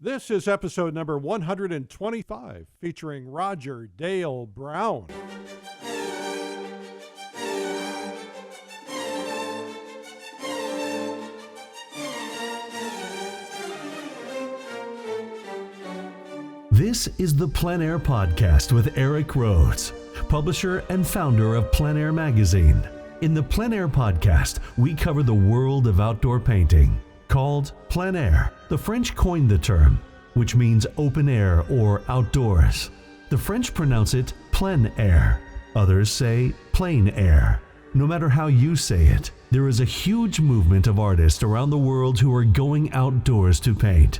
This is episode number 125, featuring Roger Dale Brown. This is the PleinAir Podcast with Eric Rhodes, publisher and founder of PleinAir Magazine. In the PleinAir Podcast, we cover the world of outdoor painting. Called PleinAir, the French coined the term, which means open air or outdoors. The French pronounce it plein air. Others say plain air. No matter how you say it, there is a huge movement of artists around the world who are going outdoors to paint.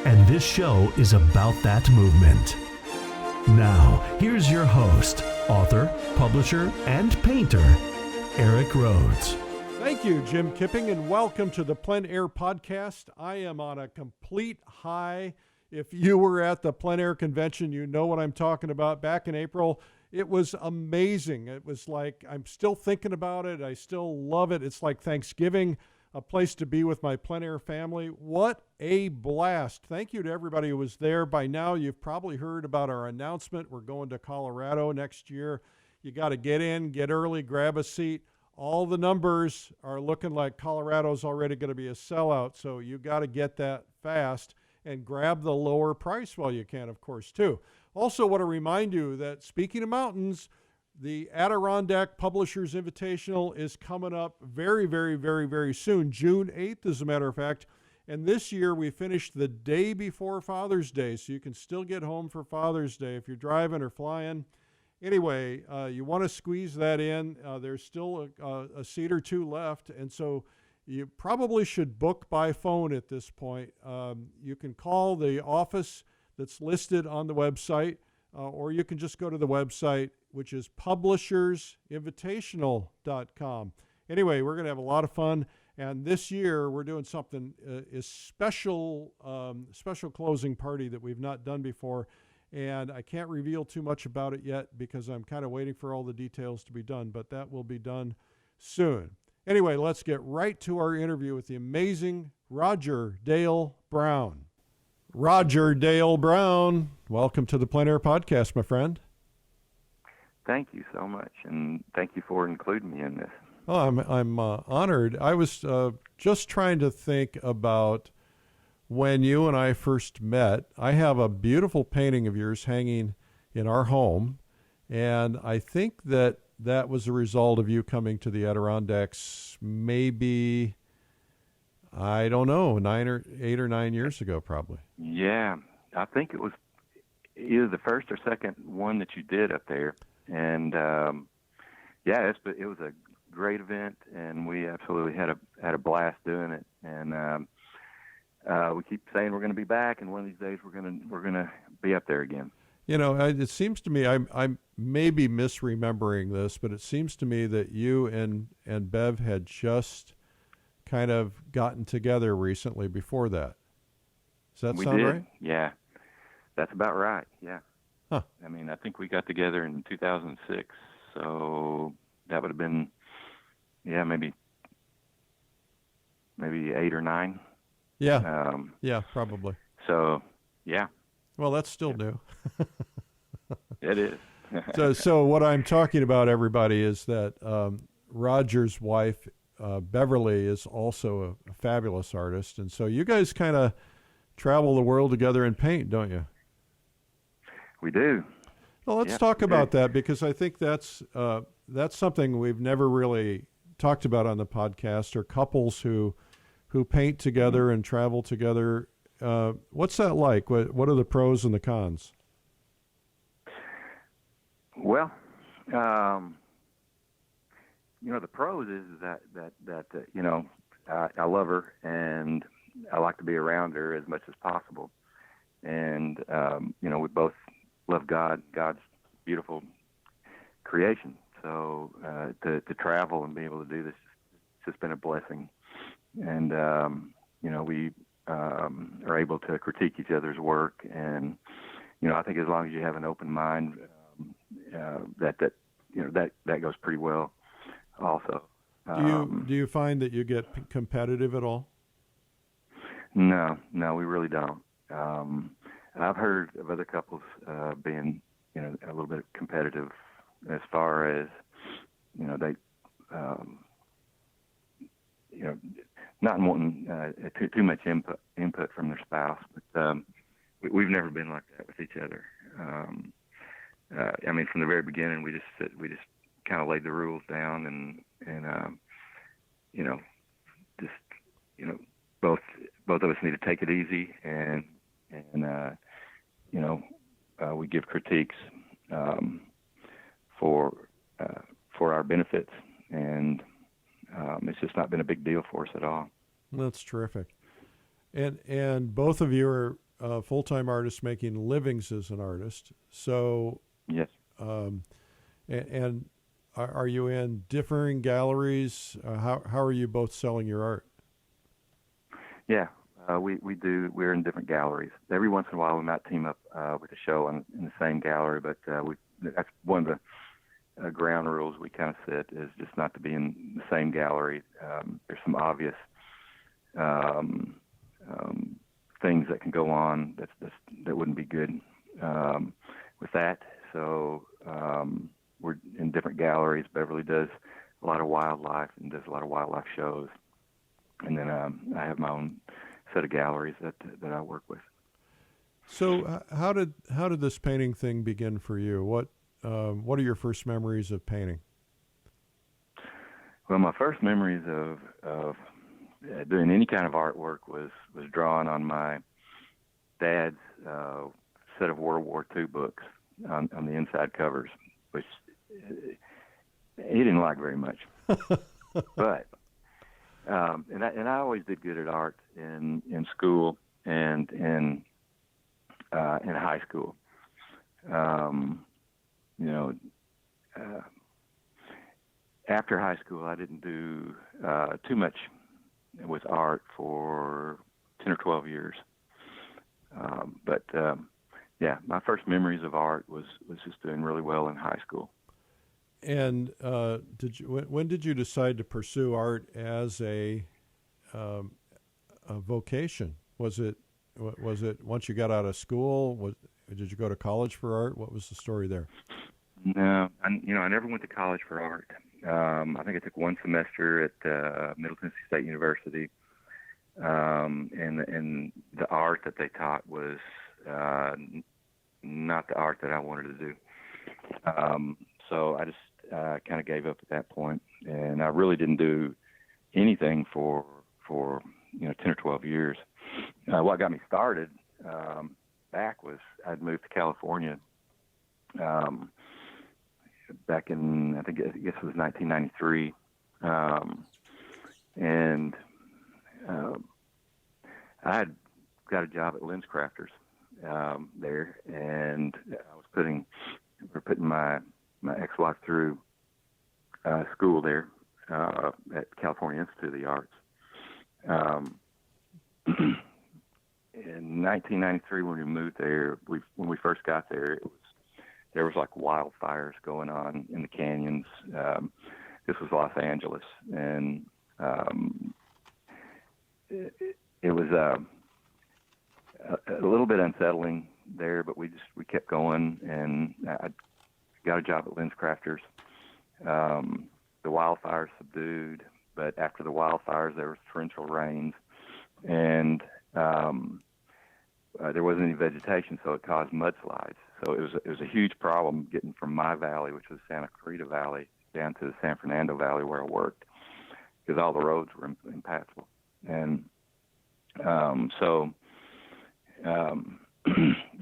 And this show is about that movement. Now, here's your host, author, publisher, and painter, Eric Rhodes. Thank you, Jim Kipping, and welcome to the PleinAir Podcast. I am on a complete high. If you were at the PleinAir convention, you know what I'm talking about. Back in April, it was amazing. It was like, I'm still thinking about it. I still love it. It's like Thanksgiving, a place to be with my PleinAir family. What a blast. Thank you to everybody who was there. By now, you've probably heard about our announcement. We're going to Colorado next year. You got to get in, get early, grab a seat. All the numbers are looking like Colorado's already going to be a sellout, so you got to get that fast and grab the lower price while you can, of course, too. Also want to remind you that speaking of mountains, the Adirondack Publishers Invitational is coming up very, very, very, very soon, June 8th, as a matter of fact. And this year we finished the day before Father's Day, so you can still get home for Father's Day if you're driving or flying. Anyway, you want to squeeze that in. There's still a seat or two left, and so you probably should book by phone at this point. You can call the office that's listed on the website, or you can just go to the website, which is publishersinvitational.com. Anyway, we're going to have a lot of fun, and this year we're doing something is special closing party that we've not done before. And I can't reveal too much about it yet because I'm kind of waiting for all the details to be done, but that will be done soon. Anyway, let's get right to our interview with the amazing Roger Dale Brown. Roger Dale Brown, welcome to the PleinAir Podcast, my friend. Thank you so much, and thank you for including me in this. Oh, I'm honored. I was just trying to think about when you and I first met. I have a beautiful painting of yours hanging in our home, and I think that was a result of you coming to the Adirondacks maybe, I don't know, 8 or 9 years ago probably. Yeah, I think it was either the first or second one that you did up there, and it was a great event, and we absolutely had a blast doing it, and we keep saying we're going to be back, and one of these days we're going to be up there again. You know, it seems to me, I'm maybe misremembering this, but it seems to me that you and Bev had just kind of gotten together recently before that. Does that sound right? Yeah, that's about right. Yeah. Huh. I mean, I think we got together in 2006, so that would have been, maybe 8 or 9. Yeah. Yeah, probably. So, yeah. Well, that's still new. It is. So what I'm talking about, everybody, is that Roger's wife, Beverly, is also a fabulous artist. And so you guys kind of travel the world together and paint, don't you? We do. Well, let's talk about that, because I think that's something we've never really talked about on the podcast, or couples who paint together and travel together. What's that like? What are the pros and the cons? Well, the pros is that I love her, and I like to be around her as much as possible. And, we both love God's beautiful creation. So to travel and be able to do this, it's just been a blessing. And, we are able to critique each other's work. And, I think as long as you have an open mind, that goes pretty well also. Do you find that you get competitive at all? No, we really don't. I've heard of other couples being, a little bit competitive as far as, they, not wanting too much input from their spouse. But we've never been like that with each other. From the very beginning, we just kind of laid the rules down, and both of us need to take it easy, and we give critiques for our benefits, and it's just not been a big deal for us at all. That's terrific. And both of you are full-time artists making livings as an artist. So yes. And are you in differing galleries? How are you both selling your art? Yeah, we do. We're in different galleries. Every once in a while, we might team up with a show in the same gallery, but that's one of the ground rules we kind of set, is just not to be in the same gallery. There's some obvious things that can go on that wouldn't be good with that. So we're in different galleries. Beverly does a lot of wildlife and does a lot of wildlife shows, and then I have my own set of galleries that I work with. So how did this painting thing begin for you? What are your first memories of painting? Well, my first memories of doing any kind of artwork was drawing on my dad's set of World War II books on the inside covers, which he didn't like very much. But and I always did good at art in school and in high school. After high school, I didn't do too much with art for 10 or 12 years. My first memories of art was just doing really well in high school. And when did you decide to pursue art as a vocation? Was it once you got out of school? Did you go to college for art? What was the story there? No, I never went to college for art. I think I took one semester at Middle Tennessee State University, and the art that they taught was not the art that I wanted to do. So I just kind of gave up at that point, and I really didn't do anything for 10 or 12 years. What got me started back was I'd moved to California back in, I guess it was 1993, and I had got a job at Lens Crafters there, and we're putting my ex-wife through school there at California Institute of the Arts. In 1993, when we moved there, when we first got there, there was like wildfires going on in the canyons. This was Los Angeles, and it was a little bit unsettling there, but we kept going, and I got a job at Lens Crafters. The wildfires subdued, but after the wildfires, there was torrential rains, and there wasn't any vegetation, so it caused mudslides. So it was a huge problem getting from my valley, which was Santa Clarita Valley, down to the San Fernando Valley where I worked, because all the roads were impassable. And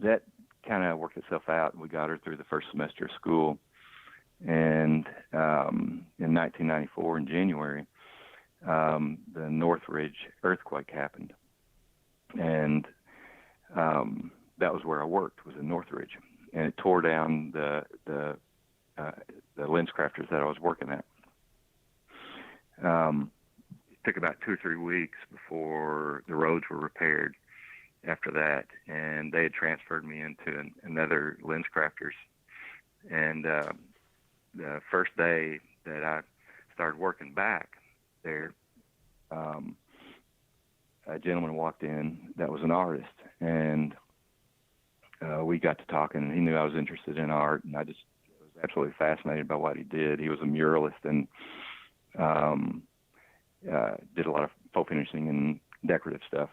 that kind of worked itself out, and we got her through the first semester of school. And in 1994, in January, the Northridge earthquake happened, and that was where I worked, was in Northridge, and it tore down the Lens Crafters that I was working at. It took about 2 or 3 weeks before the roads were repaired after that, and they had transferred me into another Lens Crafters. And the first day that I started working back there, a gentleman walked in that was an artist, and we got to talking, and he knew I was interested in art, and I just was absolutely fascinated by what he did. He was a muralist and did a lot of faux finishing and decorative stuff.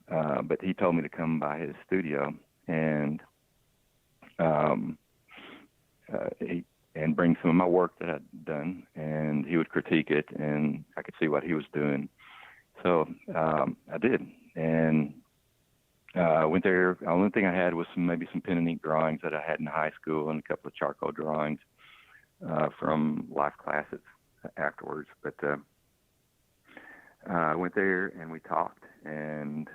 But he told me to come by his studio and bring some of my work that I'd done, and he would critique it, and I could see what he was doing. So I did, and I went there. The only thing I had was maybe some pen and ink drawings that I had in high school, and a couple of charcoal drawings from life classes afterwards. But I went there and we talked, and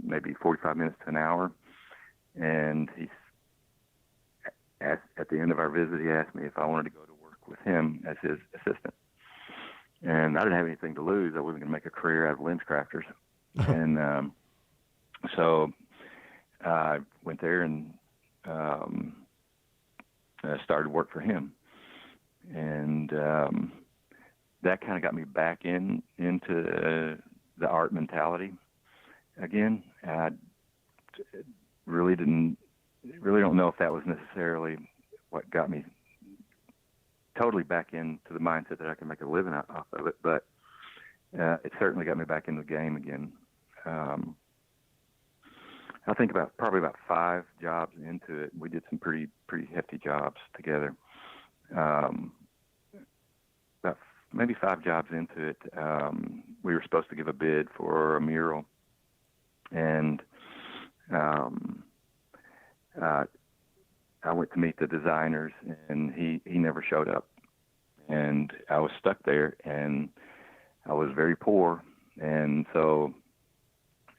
maybe 45 minutes to an hour. And at the end of our visit, he asked me if I wanted to go to work with him as his assistant. And I didn't have anything to lose. I wasn't going to make a career out of lens crafters. And so I went there and started work for him. And that kind of got me back into the art mentality again. I really don't know if that was necessarily what got me totally back into the mindset that I can make a living off of it, but it certainly got me back into the game again. I think probably about 5 jobs into it. We did some pretty hefty jobs together. About maybe 5 jobs into it, we were supposed to give a bid for a mural, and I went to meet the designers, and he never showed up, and I was stuck there, and I was very poor, and so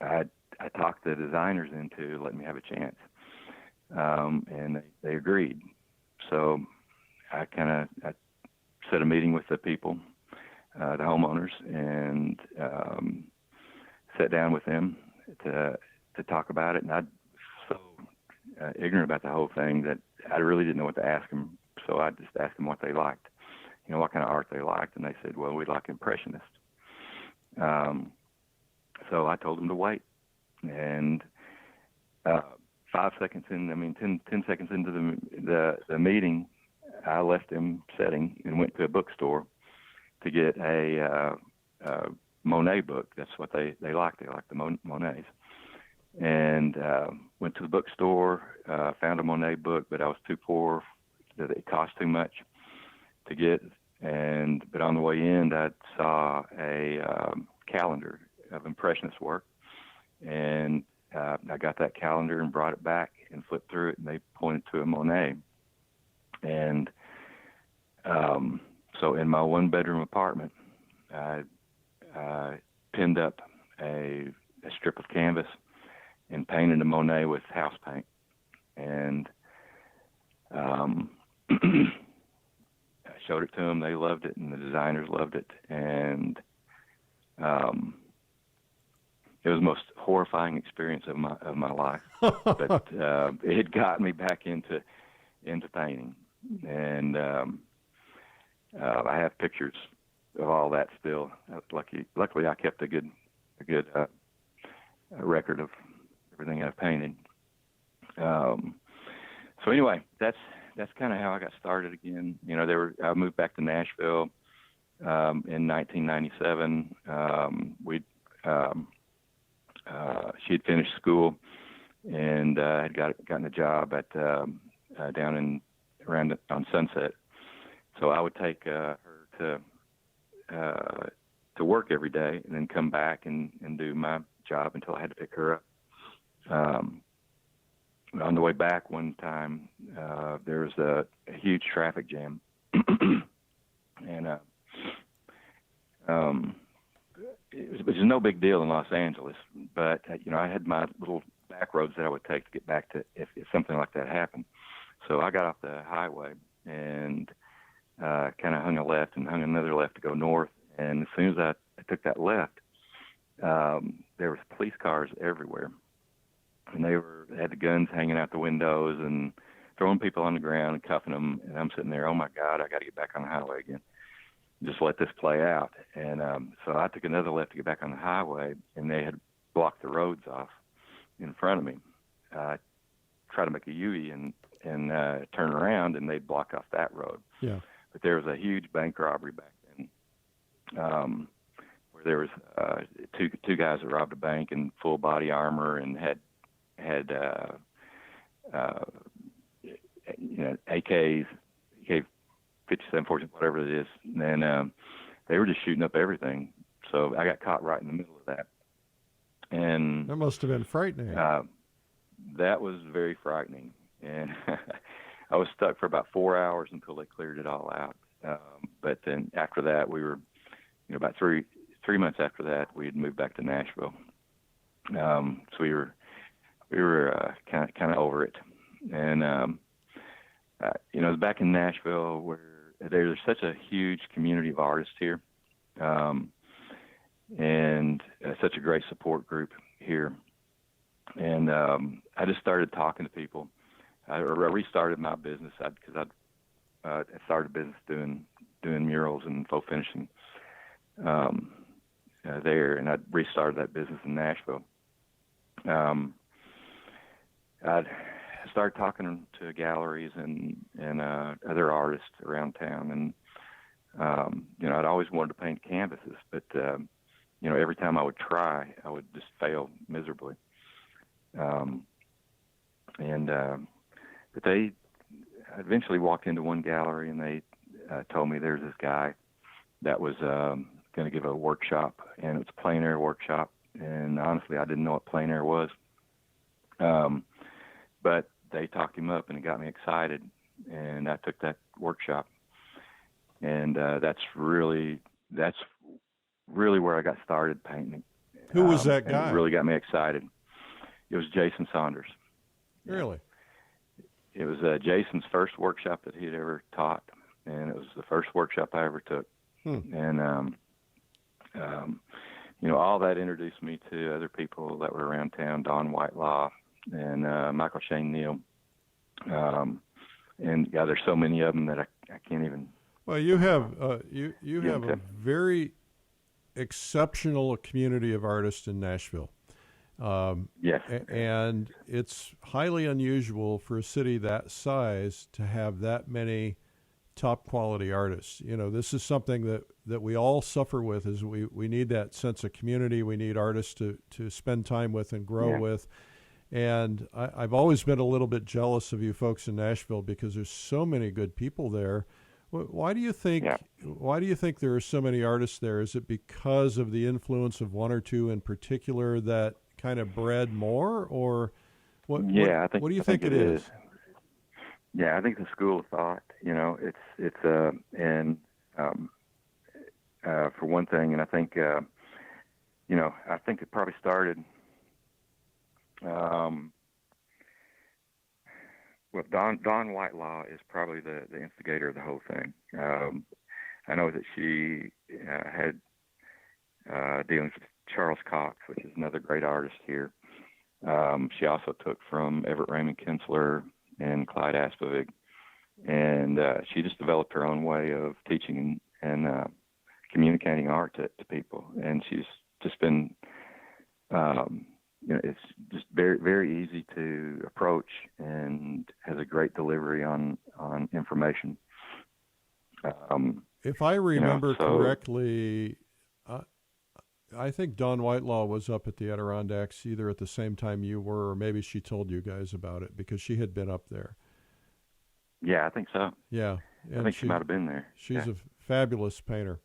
I talked the designers into letting me have a chance, and they agreed. So I set a meeting with the people, the homeowners, and sat down with them to talk about it, and I was so ignorant about the whole thing that I really didn't know what to ask them. So I just asked them what they liked, what kind of art they liked, and they said, well, we like Impressionist. So I told them to wait, and 10 seconds into the meeting, I left them sitting and went to a bookstore to get a Monet book. That's what they liked. They liked the Monets. And went to the bookstore, found a Monet book, but I was too poor, that it cost too much to get. But on the way in, I saw a calendar of Impressionist work, and I got that calendar and brought it back and flipped through it, and they pointed to a Monet. And so in my 1-bedroom apartment, I pinned up a strip of canvas and painted a Monet with house paint. And I showed it to them. They loved it, and the designers loved it. And it was the most horrifying experience of my life. But it got me back into painting. And I have pictures of all that still. Luckily, I kept a good record of everything I've painted. So anyway, that's kind of how I got started again. I moved back to Nashville in 1997. She had finished school and had gotten a job at down around on Sunset. So I would take her to work every day, and then come back and do my job until I had to pick her up. On the way back one time, there was a huge traffic jam, and it was no big deal in Los Angeles, but I had my little back roads that I would take to get back to if something like that happened. So I got off the highway and kind of hung a left and hung another left to go north. And as soon as I took that left, there was police cars everywhere, and they had the guns hanging out the windows and throwing people on the ground and cuffing them. And I'm sitting there, oh my God, I got to get back on the highway again. just let this play out. And so I took another left to get back on the highway, and they had blocked the roads off in front of me. I tried to make a U-E and turn around, and they'd block off that road. Yeah. But there was a huge bank robbery back then, where there was two guys that robbed a bank in full body armor and had AKs, AK-57, whatever it is, and they were just shooting up everything. So I got caught right in the middle of that, and That must have been frightening. that was very frightening, and I was stuck for about 4 hours until they cleared it all out. But then after that, we were, about three months after that, we had moved back to Nashville. So we were kind of over it, and it was back in Nashville where there's such a huge community of artists here, and such a great support group here. And I just started talking to people. I restarted my business because I started a business doing murals and faux finishing there, and I restarted that business in Nashville. I started talking to galleries and other artists around town, and I'd always wanted to paint canvases, but every time I would try, I would just fail miserably. But they eventually walked into one gallery, and they told me there's this guy that was going to give a workshop, and it was a PleinAir workshop. And honestly, I didn't know what PleinAir was. But they talked him up, and it got me excited, and I took that workshop. And that's really where I got started painting. Who was that guy? It really got me excited. It was Jason Saunders. Really? It was Jason's first workshop that he'd ever taught, and it was the first workshop I ever took. And all that introduced me to other people that were around town, Don Whitelaw and Michael Shane Neal. And yeah, there's so many of them that I can't even. Well, you have you have a very exceptional community of artists in Nashville. Yes. And it's highly unusual for a city that size to have that many top quality artists. This is something that we all suffer with, is we need that sense of community. We need artists to spend time with and grow with. And I've always been a little bit jealous of you folks in Nashville because there's so many good people there. Why do you think there are so many artists there? Is it because of the influence of one or two in particular that kind of bred more, or what? Yeah, what do you think it is? Yeah, I think the school of thought. For one thing, and I think I think it probably started. Don Whitelaw is probably the instigator of the whole thing. I know that she had dealings with Charles Cox, which is another great artist here. She also took from Everett Raymond Kinsler and Clyde Aspavig, and she just developed her own way of teaching and communicating art to people. And she's just been, it's just very, very easy to approach and has a great delivery on information. If I remember correctly, I think Don Whitelaw was up at the Adirondacks either at the same time you were, or maybe she told you guys about it because she had been up there. Yeah, I think so. Yeah. I think she might have been there. She's a fabulous painter.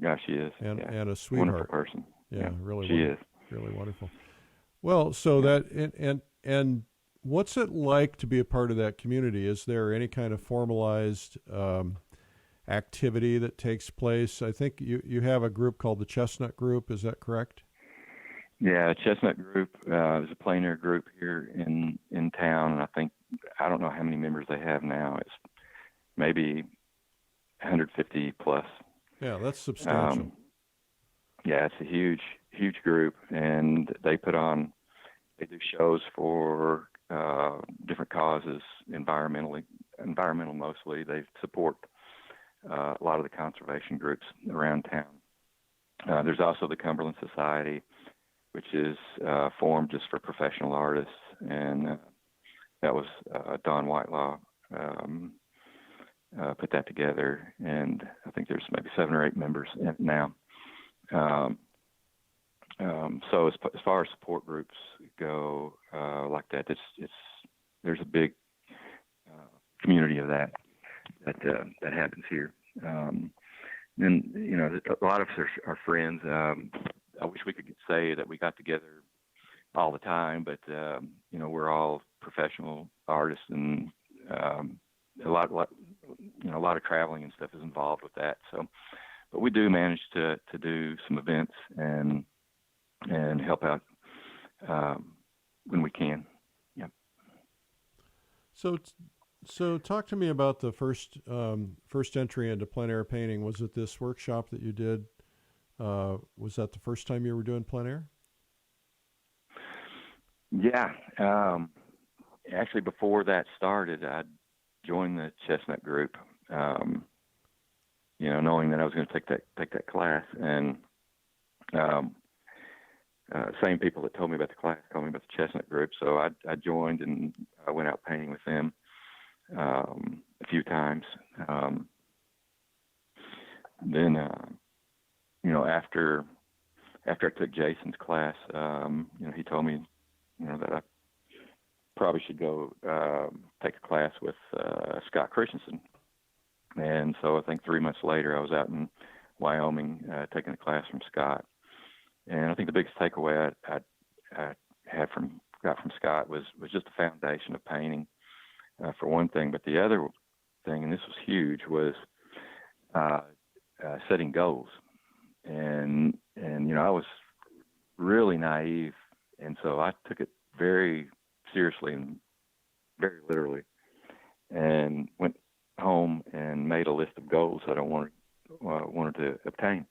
Yeah, she is. And a sweetheart. Wonderful person. Yeah, really. She is. Really wonderful. Well, so that, and what's it like to be a part of that community? Is there any kind of formalized activity that takes place? I think you have a group called the Chestnut Group. Is that correct? Yeah, Chestnut Group is a PleinAir group here in town, and I don't know how many members they have now. It's maybe 150 plus. Yeah, that's substantial. Yeah, it's a huge group, and they do shows for different causes, environmental mostly. They support a lot of the conservation groups around town. There's also the Cumberland Society, which is formed just for professional artists, and that was Don Whitelaw put that together, and I think there's maybe 7 or 8 members in it now. So as far as support groups go, like that, there's a big community of that happens here. Then a lot of us are friends. I wish we could say that we got together all the time, but we're all professional artists, and a lot of traveling and stuff is involved with that. So, but we do manage to do some events and help out when we can. Yeah. So talk to me about the first entry into plein air painting. Was it this workshop that you did? Was that the first time you were doing plein air? Yeah. Actually, before that started, I joined the Chestnut group, knowing that I was going to take that class, and same people that told me about the class told me about the Chestnut group, so I joined, and I went out painting with them a few times. Then, after I took Jason's class, he told me, that I probably should go take a class with Scott Christensen. And so I think 3 months later, I was out in Wyoming taking a class from Scott. And I think the biggest takeaway I got from Scott was just the foundation of painting, for one thing. But the other thing, and this was huge, was setting goals. And I was really naive, and so I took it very seriously and very literally, and went home and made a list of goals that I wanted to obtain.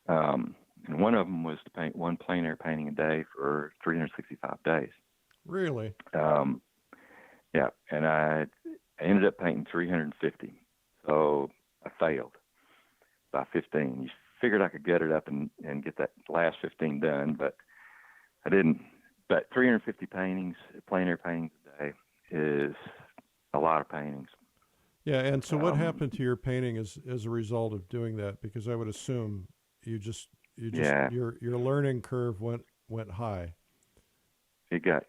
And one of them was to paint one plein air painting a day for 365 days. Really? Yeah. And I ended up painting 350. So I failed by 15. You figured I could get it up and get that last 15 done, but I didn't. But 350 paintings, plein air paintings a day, is a lot of paintings. Yeah. And so what happened to your painting as a result of doing that? Because I would assume your learning curve went high. It got,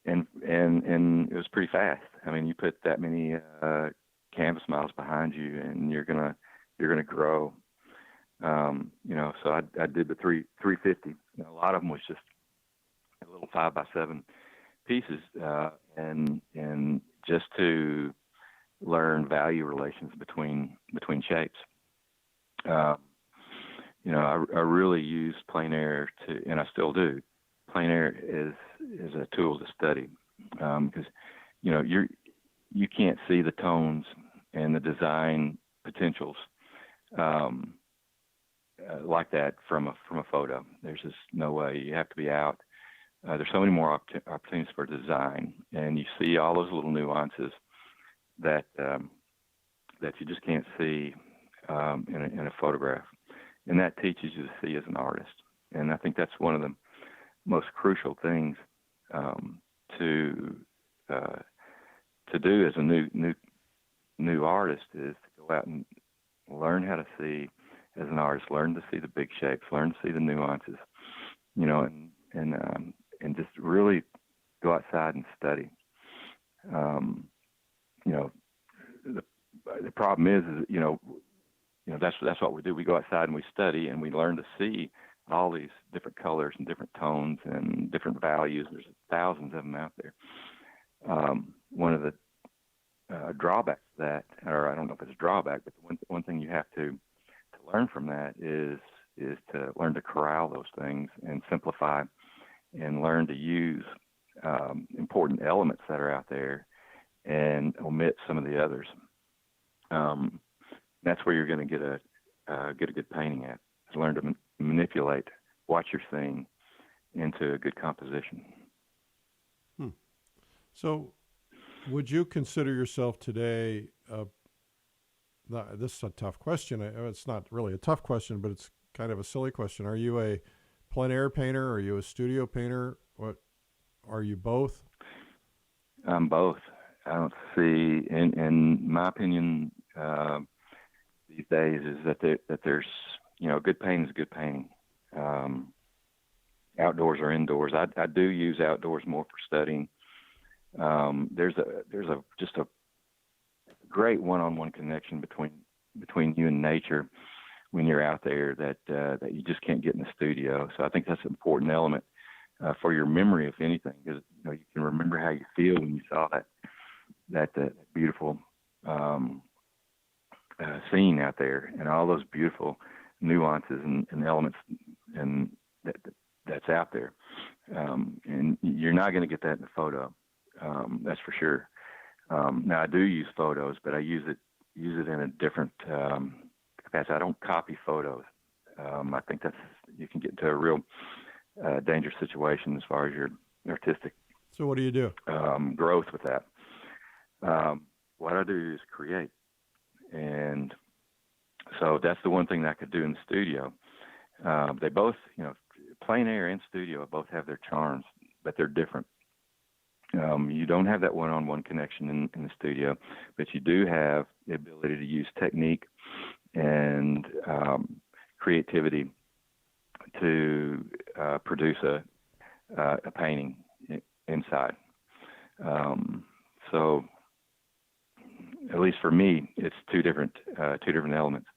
and it was pretty fast. I mean, you put that many canvas miles behind you, and you're gonna grow. So I did the 350. A lot of them was just a little 5x7 pieces, and just to learn value relations between shapes. I really used plein air and I still do. Plein air is a tool to study, because you can't see the tones and the design potentials like that from a photo. There's just no way. You have to be out. There's so many more opportunities for design, and you see all those little nuances that you just can't see in a photograph. And that teaches you to see as an artist. And I think that's one of the most crucial things to do as a new artist, is to go out and learn how to see as an artist, learn to see the big shapes, learn to see the nuances, and just really go outside and study. The problem is that's what we do. We go outside and we study, and we learn to see all these different colors and different tones and different values. There's thousands of them out there. One of the drawbacks to that, or I don't know if it's a drawback, but one thing you have to learn from that is to learn to corral those things and simplify, and learn to use important elements that are out there and omit some of the others. That's where you're going to get a good painting at. Is learn to manipulate what you're seeing into a good composition. So, would you consider yourself today this is a tough question. It's not really a tough question, but it's kind of a silly question. Are you a plein air painter? Are you a studio painter? What are you both? I'm both. I don't see, in my opinion, these days is that there's, good painting is good painting. Outdoors or indoors. I do use outdoors more for studying. There's just a great one-on-one connection between you and nature when you're out there that you just can't get in the studio. So I think that's an important element for your memory, if anything, because you can remember how you feel when you saw that beautiful scene out there, and all those beautiful nuances and elements and that's out there. And you're not going to get that in a photo. That's for sure. Now I do use photos, but I use it in a different capacity. I don't copy photos. I think you can get into a real dangerous situation as far as your artistic. So what do you do? Growth with that. What I do is create, and so that's the one thing that I could do in the studio. They both, plein air and studio both have their charms, but they're different. You don't have that one-on-one connection in the studio, but you do have the ability to use technique and creativity to produce a painting inside. So, at least for me, it's two different elements,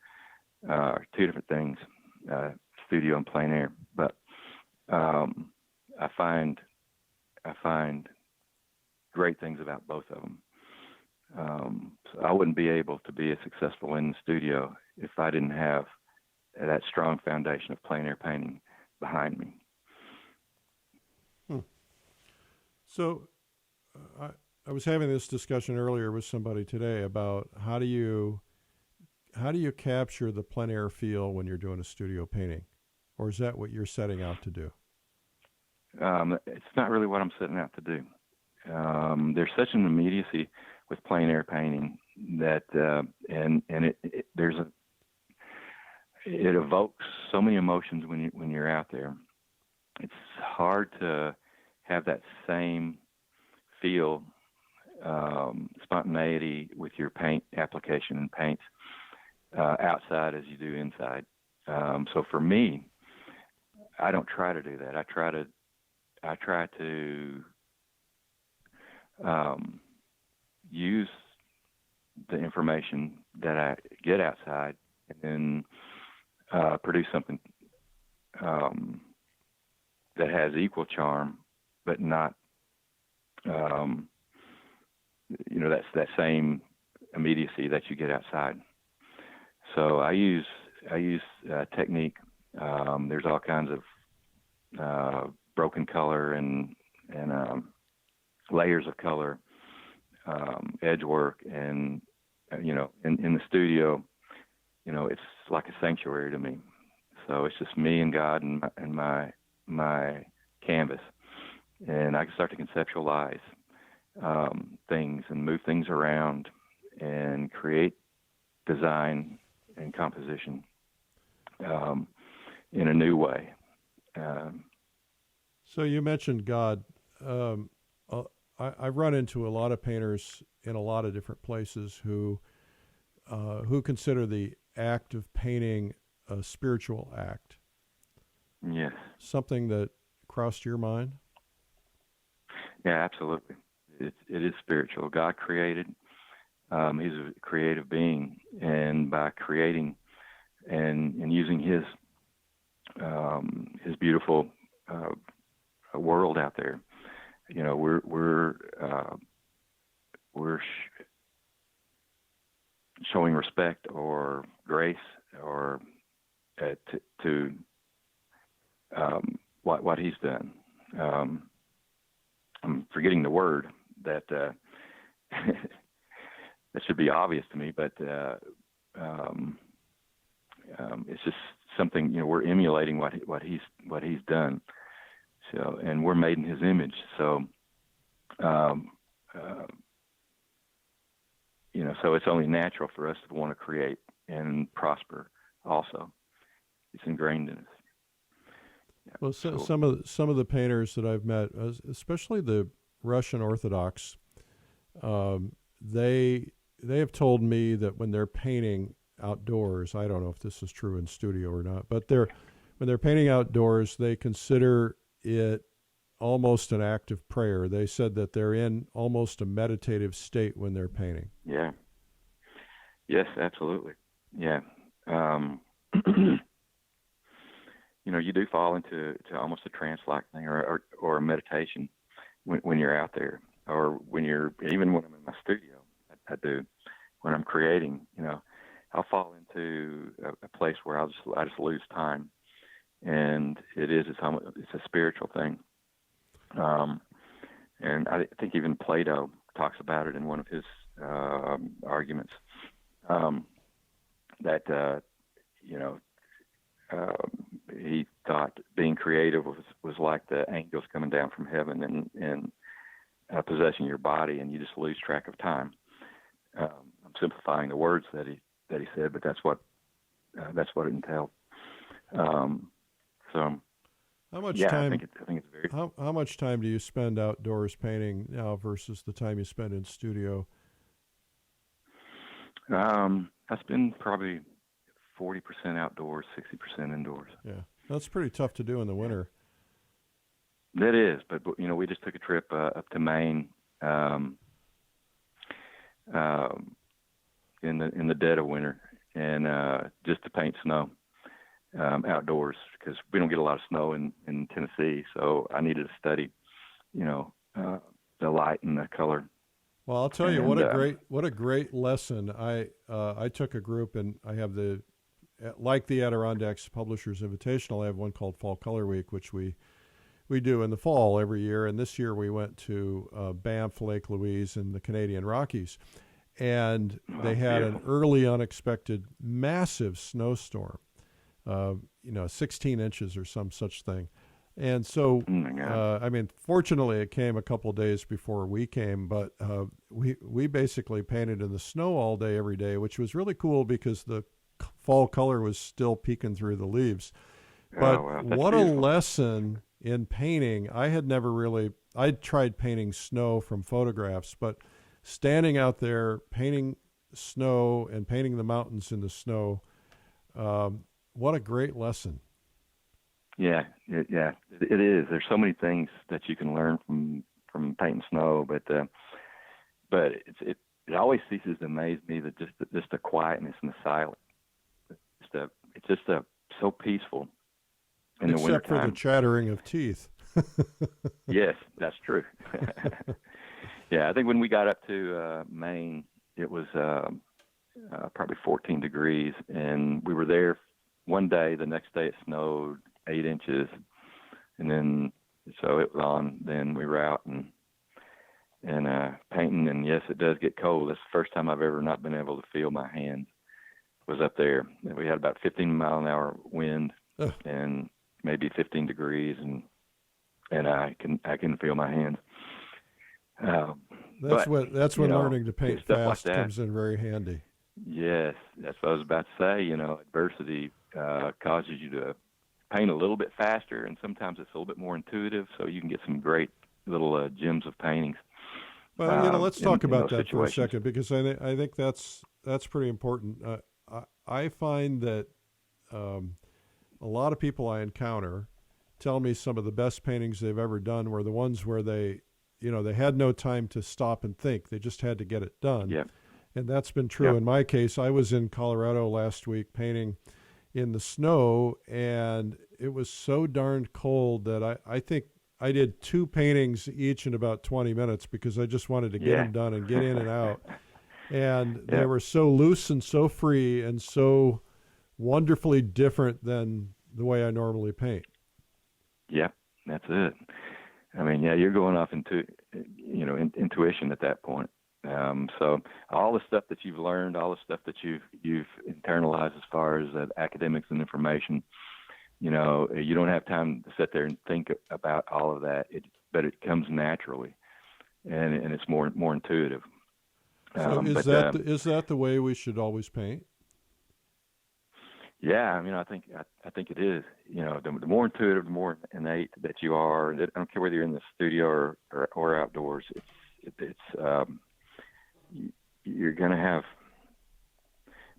two different things, studio and plein air. But I find great things about both of them. So I wouldn't be able to be as successful in the studio if I didn't have that strong foundation of plein air painting behind me. So I was having this discussion earlier with somebody today about how do you capture the plein air feel when you're doing a studio painting, or is that what you're setting out to do? It's not really what I'm setting out to do. There's such an immediacy with plein air painting that it evokes so many emotions when you're out there. It's hard to have that same feel, spontaneity with your paint application and paints outside as you do inside. So for me, I don't try to do that. I try to use the information that I get outside and then produce something that has equal charm, but not, that's that same immediacy that you get outside. So I use technique. There's all kinds of broken color and layers of color, edge work, and in the studio, it's like a sanctuary to me. So it's just me and God and my canvas, and I can start to conceptualize things and move things around and create design and composition in a new way. So you mentioned God. I've run into a lot of painters in a lot of different places who consider the act of painting a spiritual act. Yes. Something that crossed your mind? Yeah, absolutely. It is spiritual. God created. He's a creative being, and by creating and using his beautiful world out there, we're showing respect or grace or to what he's done. I'm forgetting the word that that should be obvious to me, but it's just something, we're emulating what he's done. So, and we're made in his image. So, so it's only natural for us to want to create and prosper also. It's ingrained in us. Yeah. Well, some of the painters that I've met, especially the Russian Orthodox, they have told me that when they're painting outdoors, I don't know if this is true in studio or not, but when they're painting outdoors, they consider it almost an act of prayer. They said that they're in almost a meditative state when they're painting. Yeah. Yes, absolutely. Yeah. You do fall into almost a trance-like thing or a meditation when you're out there, or when I'm in my studio, I do. When I'm creating, I'll fall into a place where I just lose time, and it's a spiritual thing. And I think even Plato talks about it in one of his arguments, that he thought being creative was like the angels coming down from heaven and possessing your body, and you just lose track of time. I'm simplifying the words that he said, but that's what it entailed. So how much yeah, time? I think it's very. How much time do you spend outdoors painting now versus the time you spend in studio? I spend probably 40% outdoors, 60% indoors. Yeah, that's pretty tough to do in the winter. That is, but we just took a trip up to Maine in the dead of winter, and just to paint snow outdoors, because we don't get a lot of snow in Tennessee. So I needed to study, the light and the color. Well, I'll tell you what a great lesson. I took a group, and I have like the Adirondacks Publishers Invitational, I have one called Fall Color Week, which we do in the fall every year. And this year we went to Banff, Lake Louise, and the Canadian Rockies. And they had an early unexpected massive snowstorm, 16 inches or some such thing. And so, fortunately it came a couple of days before we came, but we basically painted in the snow all day, every day, which was really cool because the fall color was still peeking through the leaves. But what a lesson in painting. I'd tried painting snow from photographs, but standing out there painting snow and painting the mountains in the snow, what a great lesson. Yeah, it is. There's so many things that you can learn from painting snow, but it always ceases to amaze me that just the quietness and the silence. It's just so peaceful in the wintertime. Except for the chattering of teeth. Yes, that's true. Yeah, I think when we got up to Maine, it was probably 14 degrees, and we were there one day. The next day it snowed 8 inches, and then so it was on. Then we were out and painting, and yes, it does get cold. That's the first time I've ever not been able to feel my hands. Was up there. We had about 15 mile an hour wind and maybe 15 degrees, and I can feel my hands. That's when learning to paint fast comes in very handy. Yes, that's what I was about to say. Adversity causes you to paint a little bit faster, and sometimes it's a little bit more intuitive, so you can get some great little gems of paintings. Well, let's talk about that for a second, because I think that's pretty important. I find that a lot of people I encounter tell me some of the best paintings they've ever done were the ones where they had no time to stop and think. They just had to get it done. Yeah. And that's been true in my case. I was in Colorado last week painting in the snow, and it was so darn cold that I think I did 2 paintings each in about 20 minutes because I just wanted to get them done and get in and out. And they were so loose and so free and so wonderfully different than the way I normally paint. Yeah, that's it. I mean, you're going off into, intuition at that point. So all the stuff that you've learned, all the stuff that you've internalized as far as academics and information, you don't have time to sit there and think about all of that. But it comes naturally, and it's more intuitive. So is that the way we should always paint? Yeah, I mean, I think it is. You know, the more intuitive, the more innate that you are. I don't care whether you're in the studio or outdoors. You're going to have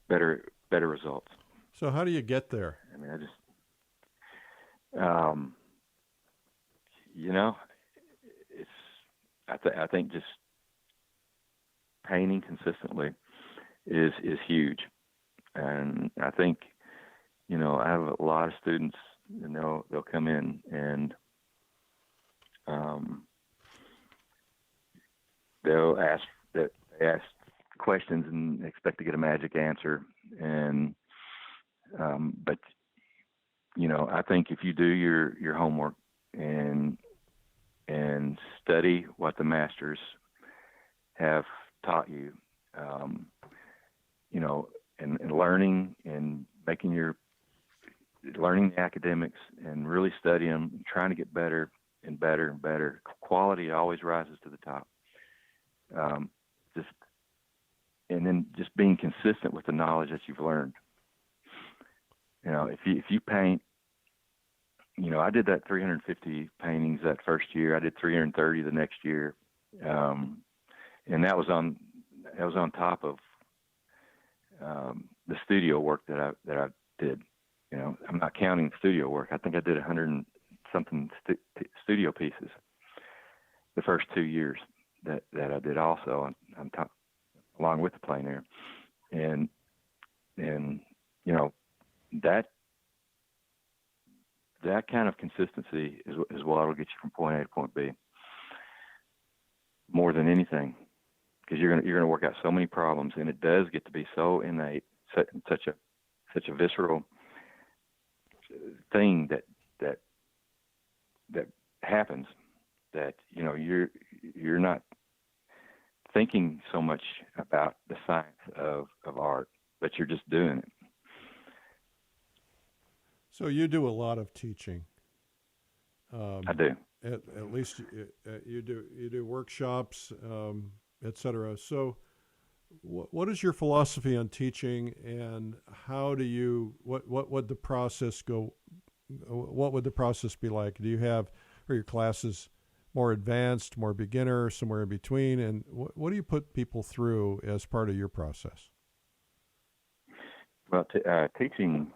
better results. So how do you get there? I mean, you know, I think just painting consistently is huge, and I think, you know, I have a lot of students, and they'll come in and they'll ask questions and expect to get a magic answer, and but you know, I think if you do your homework and study what the masters have taught you, you know, and learning and learning the academics and really studying, trying to get better and better and better. Quality always rises to the top. And then just being consistent with the knowledge that you've learned. You know, if you paint, you know, I did that 350 paintings that first year. I did 330 the next year, and that was on top of the studio work that I did. You know, I'm not counting studio work. I think I did 100 and something studio pieces the first 2 years that I did also on top, along with the PleinAir, and you know, that kind of consistency is what will get you from point A to point B more than anything, because you're gonna work out so many problems, and it does get to be so innate, such a visceral thing that happens, that, you know, you're not thinking so much about the science of art, but you're just doing it. So you do a lot of teaching. I do. At least you do workshops, et cetera. So what is your philosophy on teaching, and how do you, what would the process go? What would the process be like? Are your classes more advanced, more beginner, somewhere in between? And what do you put people through as part of your process? Well, teaching,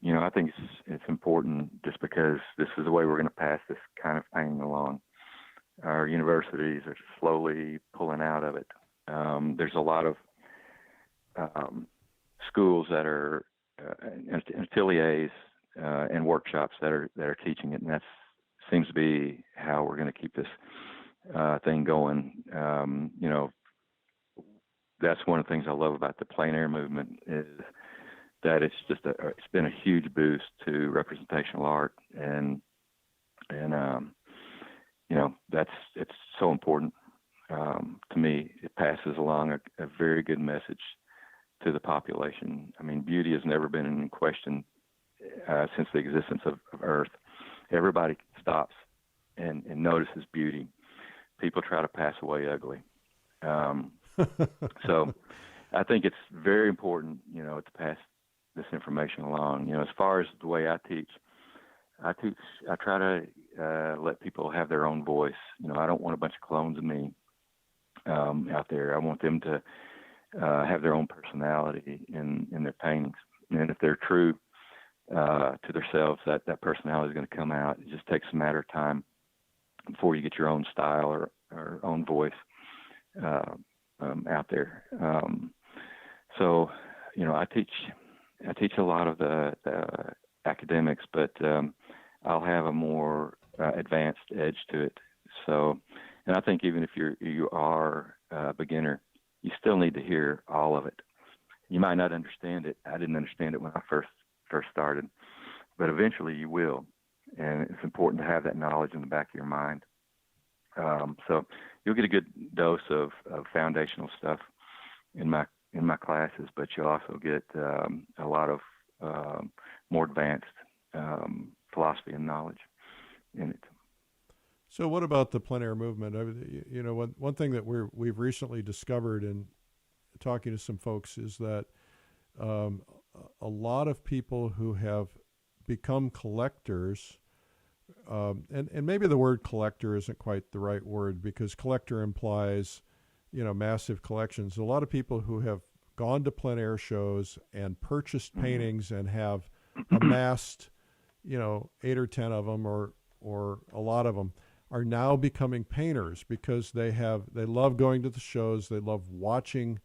you know, I think it's important, just because this is the way we're going to pass this kind of painting along. Our universities are slowly pulling out of it. There's a lot of schools that are ateliers and workshops that are teaching it, and that seems to be how we're going to keep this thing going. You know, that's one of the things I love about the PleinAir movement, is that it's been a huge boost to representational art, and you know, it's so important to me. It passes along a very good message to the population. I mean, beauty has never been in question since the existence of Earth. Everybody stops and notices beauty. People try to pass away ugly. So I think it's very important, you know, to pass this information along. You know, as far as the way I try to let people have their own voice. You know, I don't want a bunch of clones of me out there. I want them to have their own personality in their paintings. And if they're true to themselves, that personality is going to come out. It just takes a matter of time before you get your own style or own voice out there. So, you know, I teach a lot of the academics, but I'll have a more advanced edge to it. So, and I think even if you are a beginner, you still need to hear all of it. You might not understand it. I didn't understand it when I first started, but eventually you will. And it's important to have that knowledge in the back of your mind. So you'll get a good dose of foundational stuff in my classes, but you'll also get a lot of more advanced philosophy and knowledge in it. So what about the PleinAir movement? You know, one thing that we've recently discovered talking to some folks is that a lot of people who have become collectors, and maybe the word collector isn't quite the right word, because collector implies, massive collections. A lot of people who have gone to plein air shows and purchased paintings and have amassed, 8 or 10 of them, or a lot of them, are now becoming painters because they love going to the shows. They love watching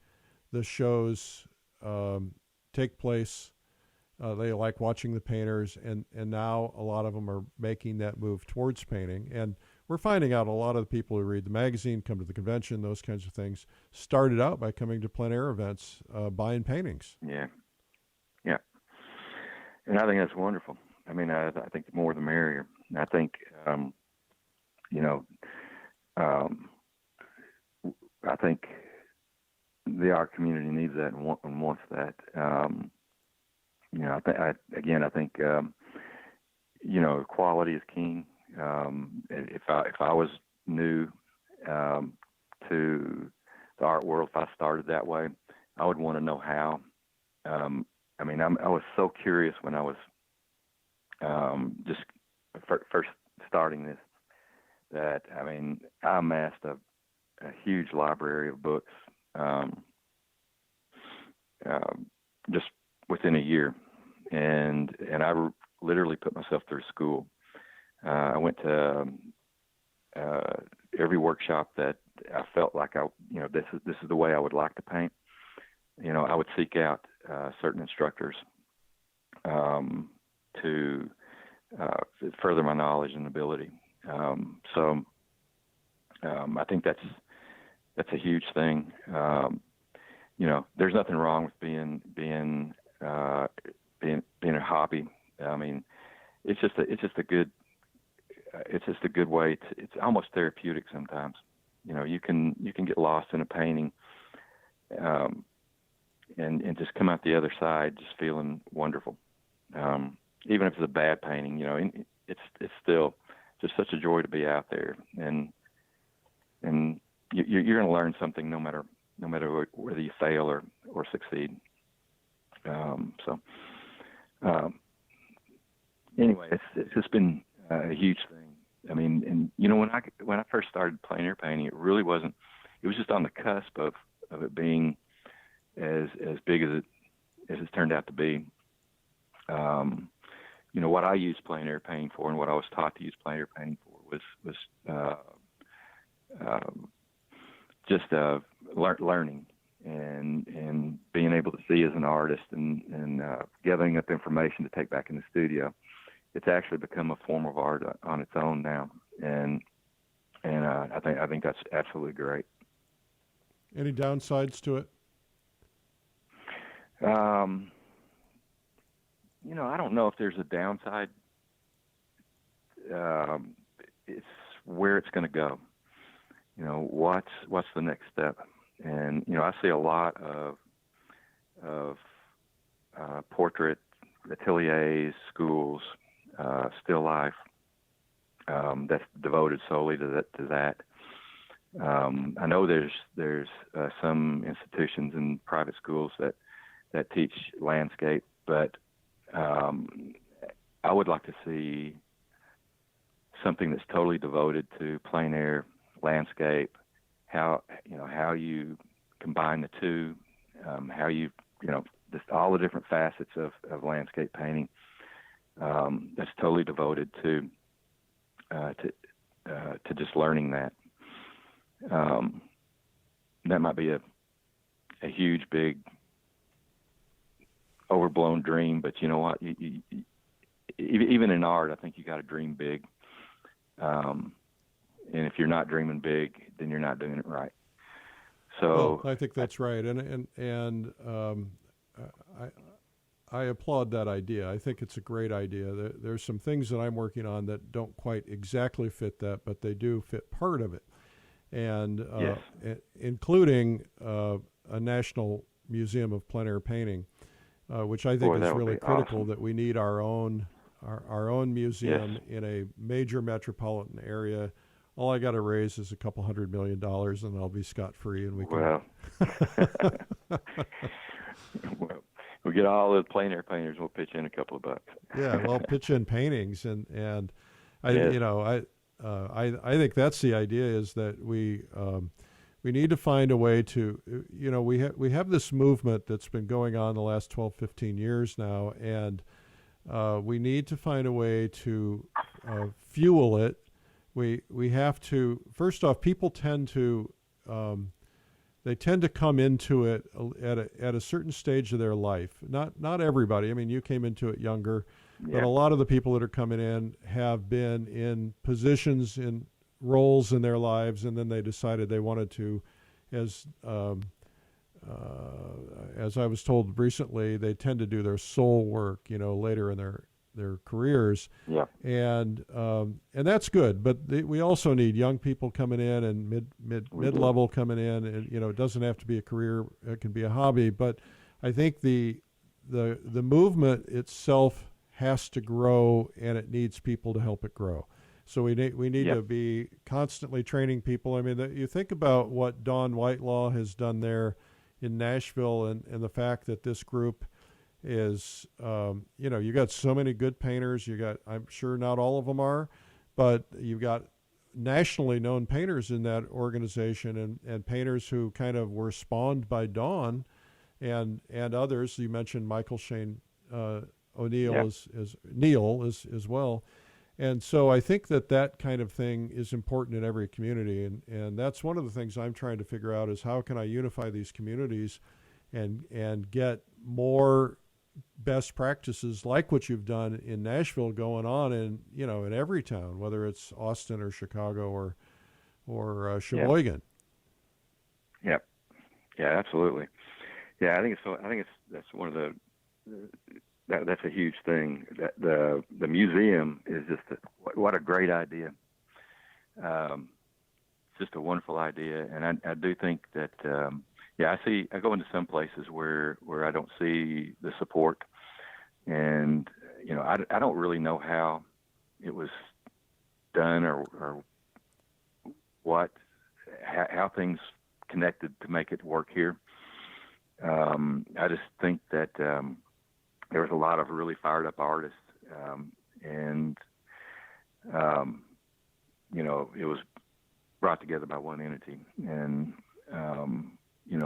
the shows take place. They like watching the painters, and now a lot of them are making that move towards painting. And we're finding out a lot of the people who read the magazine, come to the convention, those kinds of things, started out by coming to plein air events, buying paintings. Yeah. And I think that's wonderful. I mean, I think the more the merrier. And I think, I think our community needs that and wants that. I think quality is king. If I was new to the art world, if I started that way, I would want to know how. I was so curious when I was just first starting this, that I amassed a huge library of books just within a year, and I literally put myself through school. I went to every workshop that I felt like this is the way I would like to paint. I would seek out certain instructors to further my knowledge and ability. So I think that's a huge thing. There's nothing wrong with being a hobby. It's just a good way to. It's almost therapeutic sometimes. You can get lost in a painting, and just come out the other side just feeling wonderful. Even if it's a bad painting, it's still just such a joy to be out there, and you're going to learn something no matter whether you fail or succeed. Anyway, it's just been a huge thing. When I first started plein air painting, it really wasn't. It was just on the cusp of it being as big as it's turned out to be. What I used plein air painting for, and what I was taught to use plein air painting for, was just learning and being able to see as an artist and gathering up information to take back in the studio. It's actually become a form of art on its own now, and I think that's absolutely great. Any downsides to it? I don't know if there's a downside. It's where it's going to go. What's the next step? And I see a lot of portrait ateliers, schools, still life that's devoted solely to that. I know there's some institutions and private schools that teach landscape, but I would like to see something that's totally devoted to plein air landscape. How you combine the two, how you just all the different facets of landscape painting. That's totally devoted to just learning that. That might be a huge, big, overblown dream, but you know what? You, even in art, I think you got to dream big. And if you're not dreaming big, then you're not doing it right. So I think that's right, and I applaud that idea. I think it's a great idea. There's some things that I'm working on that don't quite exactly fit that, but they do fit part of it, and yes. Including a National Museum of Plein Air Painting, which I think is really critical. Awesome. That we need our own museum. Yes. In a major metropolitan area. all I got to raise is $200 million, and I'll be scot-free, and we can. Well, well, we'll get all the PleinAir painters. We'll pitch in a couple of bucks. Yeah, well, pitch in paintings, and I, Yes. I think that's the idea, is that we need to find a way to, we have this movement that's been going on the last 12, 15 years now, and we need to find a way to fuel it. We have to, first off, people tend to come into it at a certain stage of their life. Not everybody. I mean, you came into it younger, but a lot of the people that are coming in have been in positions, in roles in their lives, and then they decided they wanted to, as I was told recently, they tend to do their soul work, later in their careers. Yeah. And that's good, but we also need young people coming in, and mid-level coming in, and it doesn't have to be a career, it can be a hobby, but I think the movement itself has to grow, and it needs people to help it grow. So we need to be constantly training people. I mean, you think about what Don Whitelaw has done there in Nashville, and the fact that this group is, you got so many good painters. I'm sure not all of them are, but you've got nationally known painters in that organization, and painters who kind of were spawned by Don and others. You mentioned Michael Shane O'Neill as well. And so I think that kind of thing is important in every community. And that's one of the things I'm trying to figure out, is how can I unify these communities and get more best practices like what you've done in Nashville going on in every town, whether it's Austin or Chicago or Sheboygan. Yep. Yeah, absolutely. Yeah, I think that's one of the that's a huge thing. That the museum is just what a great idea. Just a wonderful idea, and I do think that I go into some places where I don't see the support, and I don't really know how it was done or how things connected to make it work here. I just think that there was a lot of really fired up artists, and it was brought together by one entity, and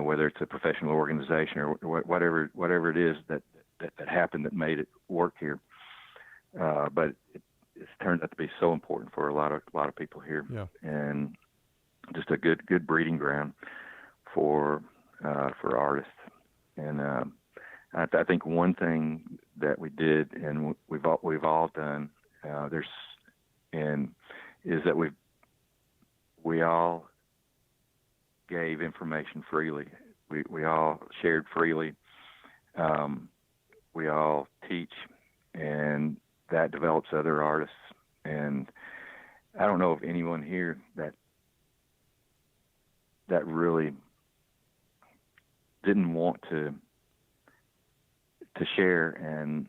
whether it's a professional organization or whatever it is that happened that made it work here, but it's turned out to be so important for a lot of people here, and just a good breeding ground for artists. And I think one thing that we did, and we've all done, is that we all gave information freely. We all shared freely. We all teach, and that develops other artists. And I don't know of anyone here that really didn't want to share and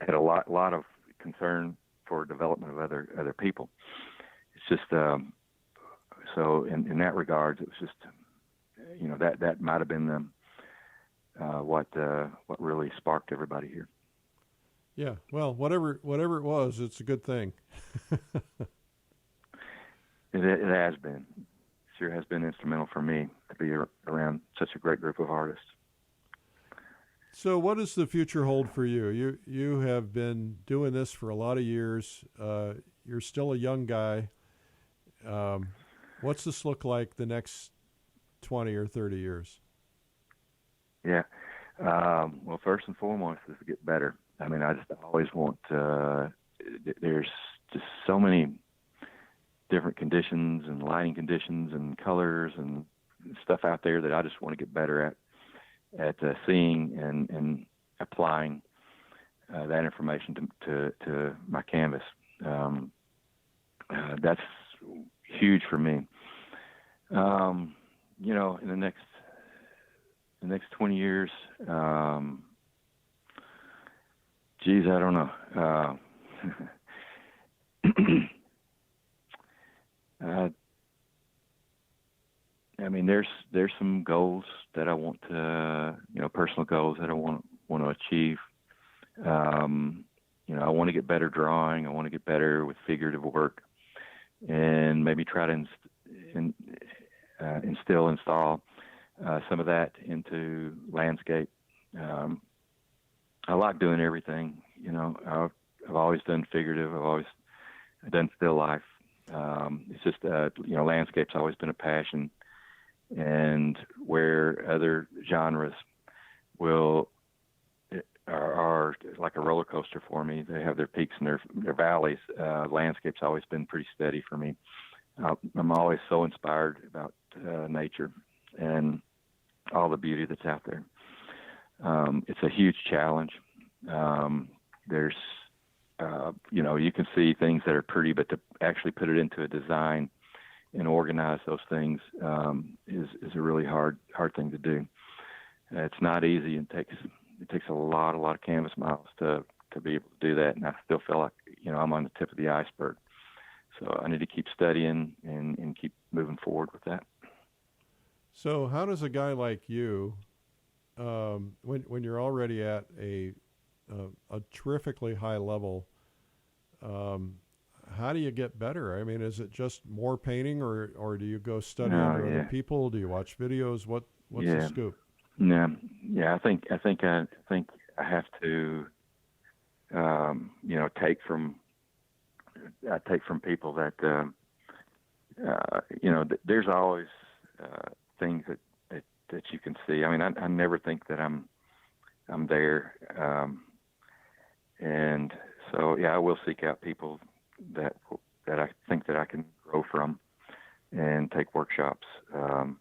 had a lot of concern for development of other people. It's just so in that regard, it was just that might have been what really sparked everybody here. Yeah, well, whatever it was, it's a good thing. It has been. Sure has been instrumental for me to be around such a great group of artists. So what does the future hold for you? You have been doing this for a lot of years. You're still a young guy. What's this look like the next 20 or 30 years? Yeah. Well, first and foremost is to get better. I mean, I just always want there's just so many different conditions and lighting conditions and colors and stuff out there that I just want to get better at seeing and applying that information to my canvas. That's huge for me. In the next 20 years, I don't know. I mean, there's some goals that I want to, personal goals that I want to achieve. I want to get better drawing. I want to get better with figurative work, and maybe try to install some of that into landscape. I like doing everything. I've always done figurative. I've always done still life. It's just landscape's always been a passion, and where other genres are like a roller coaster for me. They have their peaks and their valleys. Landscape's always been pretty steady for me. I'm always so inspired about nature and all the beauty that's out there. It's a huge challenge. There's, you can see things that are pretty, but to actually put it into a design and organize those things is a really hard thing to do. It's not easy, and it takes a lot of canvas miles to be able to do that. And I still feel like, I'm on the tip of the iceberg. So I need to keep studying and keep moving forward with that. So how does a guy like you, when you're already at a terrifically high level, how do you get better? I mean, is it just more painting, or do you go study under other people? Do you watch videos? What's the scoop? Yeah. I think I have to, take from people that, there's always things that you can see. I mean, I never think that I'm there, and so I will seek out people that I think that I can grow from, and take workshops and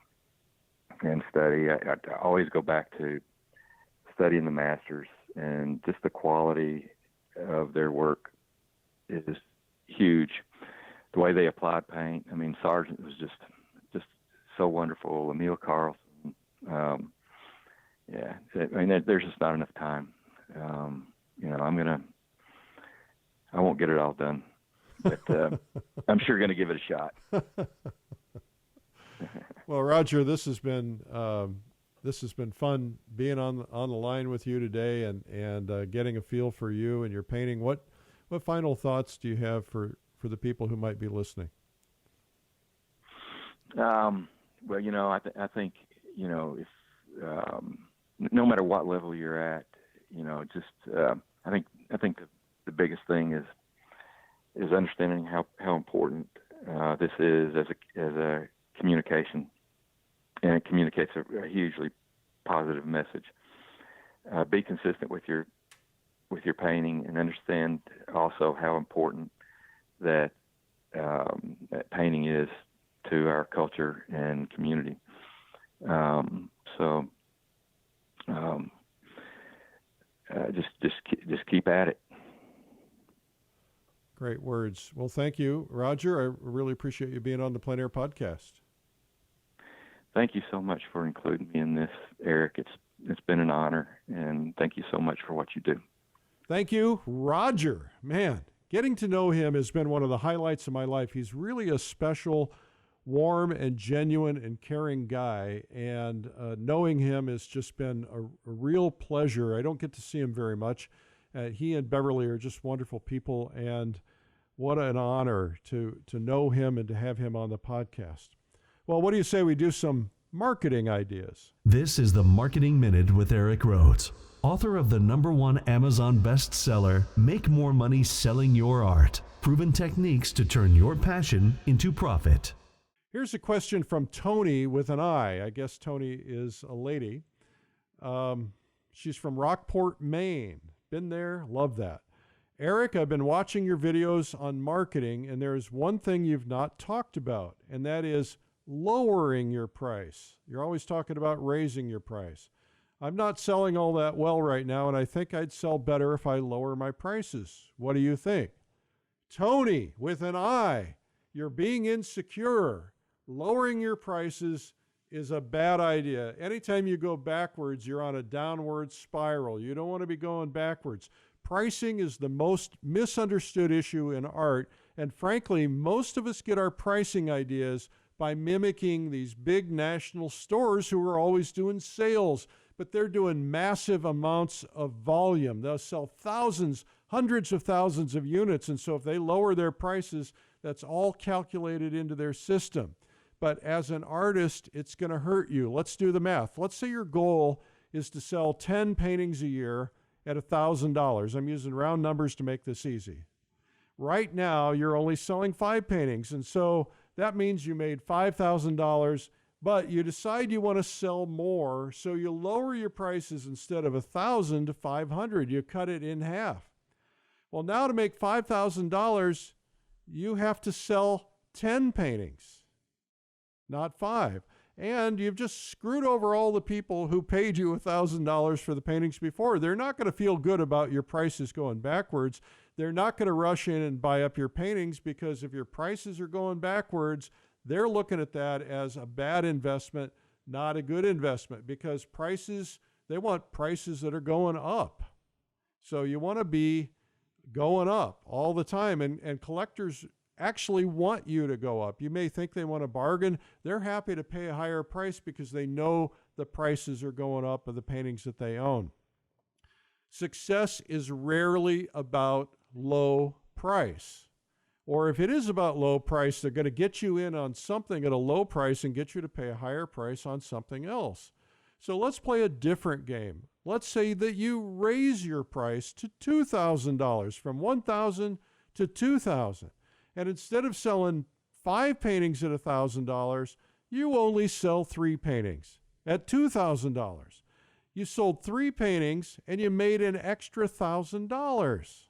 study. I always go back to studying the masters, and just the quality of their work is huge. The way they applied paint. I mean, Sargent was just so wonderful. Emil Carlson. There's just not enough time. I won't get it all done, but I'm sure going to give it a shot. Well, Roger, this has been fun being on the line with you today, and getting a feel for you and your painting. What final thoughts do you have for the people who might be listening? Well, I think if no matter what level you're at, I think the biggest thing is understanding how important this is as a communication, and it communicates a hugely positive message. Be consistent with your painting, and understand also how important that painting is to our culture and community. Just keep at it. Great words. Well, thank you, Roger. I really appreciate you being on the PleinAir podcast. Thank you so much for including me in this, Eric. It's been an honor, and thank you so much for what you do. Thank you, Roger. Man, getting to know him has been one of the highlights of my life. He's really a special, warm and genuine and caring guy, and knowing him has just been a real pleasure. I don't get to see him very much. He and Beverly are just wonderful people, and what an honor to know him and to have him on the podcast. Well, what do you say we do some marketing ideas? This is the Marketing Minute with Eric Rhodes, author of the #1 Amazon bestseller, Make More Money Selling Your Art, Proven Techniques to Turn Your Passion into Profit. Here's a question from Tony with an I. I guess Tony is a lady. She's from Rockport, Maine. Been there, love that. Eric, I've been watching your videos on marketing, and there's one thing you've not talked about, and that is lowering your price. You're always talking about raising your price. I'm not selling all that well right now, and I think I'd sell better if I lower my prices. What do you think? Tony with an I. You're being insecure. Lowering your prices is a bad idea. Anytime you go backwards, you're on a downward spiral. You don't want to be going backwards. Pricing is the most misunderstood issue in art, and frankly, most of us get our pricing ideas by mimicking these big national stores who are always doing sales, but they're doing massive amounts of volume. They'll sell thousands, hundreds of thousands of units, and so if they lower their prices, that's all calculated into their system. But as an artist, it's going to hurt you. Let's do the math. Let's say your goal is to sell 10 paintings a year at $1,000. I'm using round numbers to make this easy. Right now, you're only selling 5 paintings, and so that means you made $5,000, but you decide you want to sell more, so you lower your prices instead of $1,000 to $500. You cut it in half. Well, now to make $5,000, you have to sell 10 paintings, not 5. And you've just screwed over all the people who paid you $1,000 for the paintings before. They're not going to feel good about your prices going backwards. They're not going to rush in and buy up your paintings, because if your prices are going backwards, they're looking at that as a bad investment, not a good investment, because prices, they want prices that are going up. So you want to be going up all the time, and collectors actually want you to go up. You may think they want a bargain. They're happy to pay a higher price because they know the prices are going up of the paintings that they own. Success is rarely about low price. Or if it is about low price, they're going to get you in on something at a low price and get you to pay a higher price on something else. So let's play a different game. Let's say that you raise your price to $2,000, from $1,000 to $2,000. And instead of selling 5 paintings at $1,000, you only sell 3 paintings at $2,000. You sold 3 paintings and you made an extra $1,000.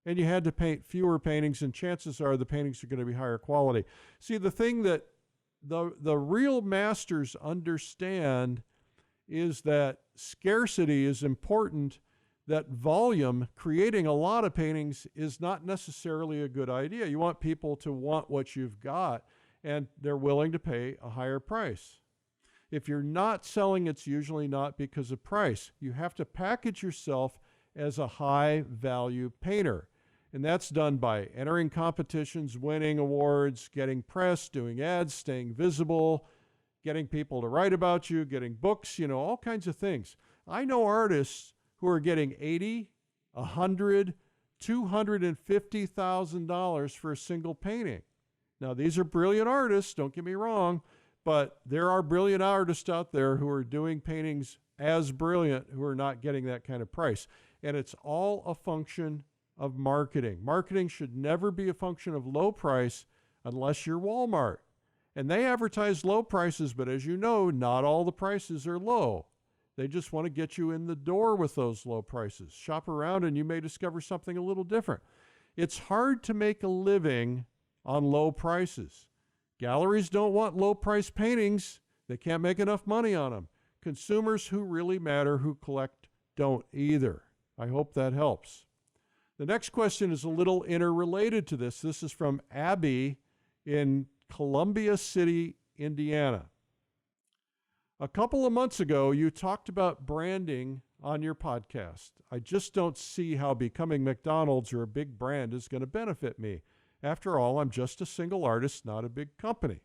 And you had to paint fewer paintings, and chances are the paintings are going to be higher quality. See, the thing that the real masters understand is that scarcity is important, that volume, creating a lot of paintings, is not necessarily a good idea. You want people to want what you've got, and they're willing to pay a higher price. If you're not selling, it's usually not because of price. You have to package yourself as a high-value painter. And that's done by entering competitions, winning awards, getting press, doing ads, staying visible, getting people to write about you, getting books, all kinds of things. I know artists who are getting $80,000, $100,000, $250,000 for a single painting. Now, these are brilliant artists, don't get me wrong, but there are brilliant artists out there who are doing paintings as brilliant who are not getting that kind of price. And it's all a function of marketing. Marketing should never be a function of low price unless you're Walmart. And they advertise low prices, but as you know, not all the prices are low. They just want to get you in the door with those low prices. Shop around and you may discover something a little different. It's hard to make a living on low prices. Galleries don't want low price paintings. They can't make enough money on them. Consumers who really matter, who collect, don't either. I hope that helps. The next question is a little interrelated to this. This is from Abby in Columbia City, Indiana. A couple of months ago, you talked about branding on your podcast. I just don't see how becoming McDonald's or a big brand is going to benefit me. After all, I'm just a single artist, not a big company.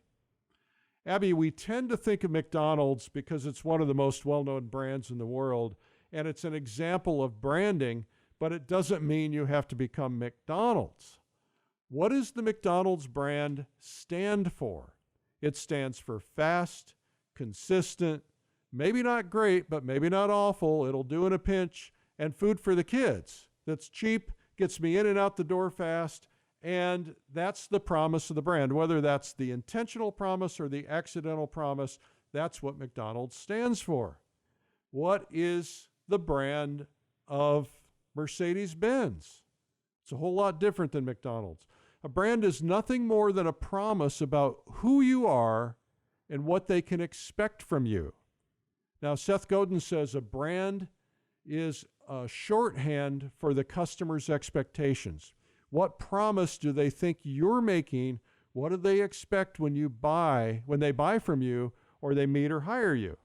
Abby, we tend to think of McDonald's because it's one of the most well-known brands in the world, and it's an example of branding, but it doesn't mean you have to become McDonald's. What does the McDonald's brand stand for? It stands for fast, consistent, maybe not great, but maybe not awful, it'll do in a pinch, and food for the kids. That's cheap, gets me in and out the door fast, and that's the promise of the brand. Whether that's the intentional promise or the accidental promise, that's what McDonald's stands for. What is the brand of Mercedes-Benz? It's a whole lot different than McDonald's. A brand is nothing more than a promise about who you are and what they can expect from you. Now, Seth Godin says a brand is a shorthand for the customer's expectations. What promise do they think you're making? What do they expect when they buy from you or they meet or hire you?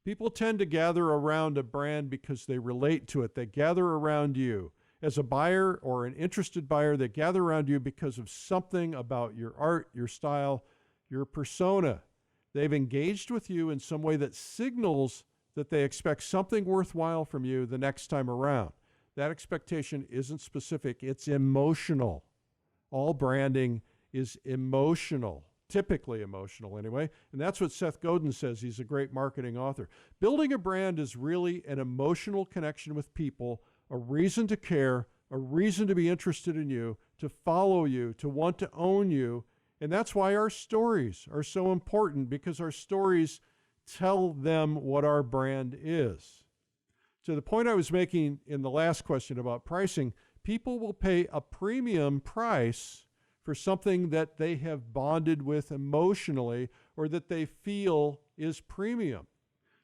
People tend to gather around a brand because they relate to it. They gather around you. As a buyer or an interested buyer, they gather around you because of something about your art, your style, your persona. They've engaged with you in some way that signals that they expect something worthwhile from you the next time around. That expectation isn't specific, it's emotional. All branding is emotional, typically emotional anyway, and that's what Seth Godin says. He's a great marketing author. Building a brand is really an emotional connection with people, a reason to care, a reason to be interested in you, to follow you, to want to own you. And that's why our stories are so important, because our stories tell them what our brand is. To the point I was making in the last question about pricing, people will pay a premium price for something that they have bonded with emotionally or that they feel is premium.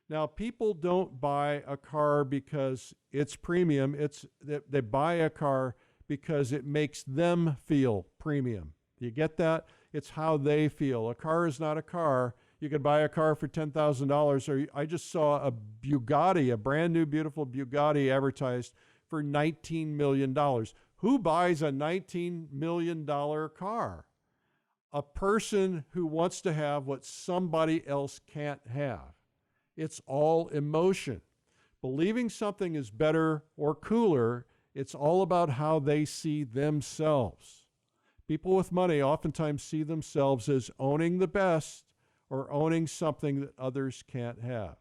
Now, people don't buy a car because it's premium. They buy a car because it makes them feel premium. Do you get that? It's how they feel. A car is not a car. You could buy a car for $10,000. Or I just saw a Bugatti, a brand new, beautiful Bugatti advertised for $19 million. Who buys a $19 million car? A person who wants to have what somebody else can't have. It's all emotion. Believing something is better or cooler, it's all about how they see themselves. People with money oftentimes see themselves as owning the best or owning something that others can't have.